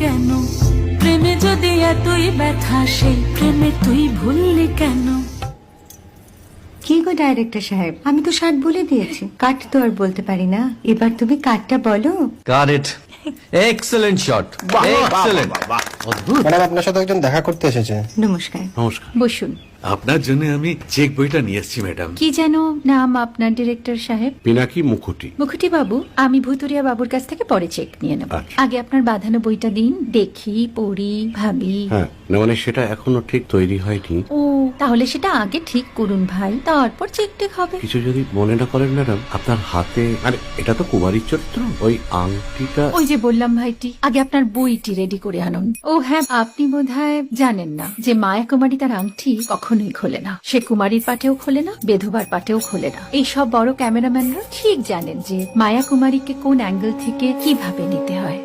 কেন? প্রেমে যদি এতই ব্যথা, সেই প্রেমে তুই ভুললি কেন? কি গো ডাইরেক্টর সাহেব, আমি তো 60 বলে দিয়েছি, কাট তো আর বলতে পারি না, এবার তুমি কাটটা বলো। Got it, excellent shot, excellent. Madam আপনার সাথে একজন দেখা করতে এসেছে। নমস্কার, নমস্কার। বসুন। আপনার জন্য আমি চেক বইটা নিয়ে এসেছি ম্যাডাম। কি যেন নাম আপনার ডিরেক্টর সাহেব? পিনাকি মুখোটি। মুখুটি বাবু, আমি ভুতুরিয়া বাবুর কাছ থেকে পরে চেক নিয়ে নেব। আচ্ছা। আগে আপনার বাঁধানো বইটা দিন, দেখি, পড়ি, ভাবি। হ্যাঁ, না মানে সেটা এখনো ঠিক তৈরি হয়নি। ও, তাহলে সেটা আগে ঠিক করুন ভাই, তারপর চেক টেক হবে। কিছু যদি মনে না করেন ম্যাডাম, আপনার হাতে, আরে এটা তো কুমারীর চরিত্র, ওই আংটিটা। ওই যে বললাম ভাইটি, আগে আপনার বইটি রেডি করে আনুন। ও হ্যাঁ, আপনি বোধহয় জানেন না যে মায়া কুমারী তার আংটি কখনোই খোলে না। সে কুমারীর পাটেও খোলে না, বেধবার পাটেও খোলে না। এই সব বড় ক্যামেরাম্যানরা ঠিক জানেন যে মায়া কুমারীকে কোন অ্যাঙ্গেল থেকে কিভাবে নিতে হয়।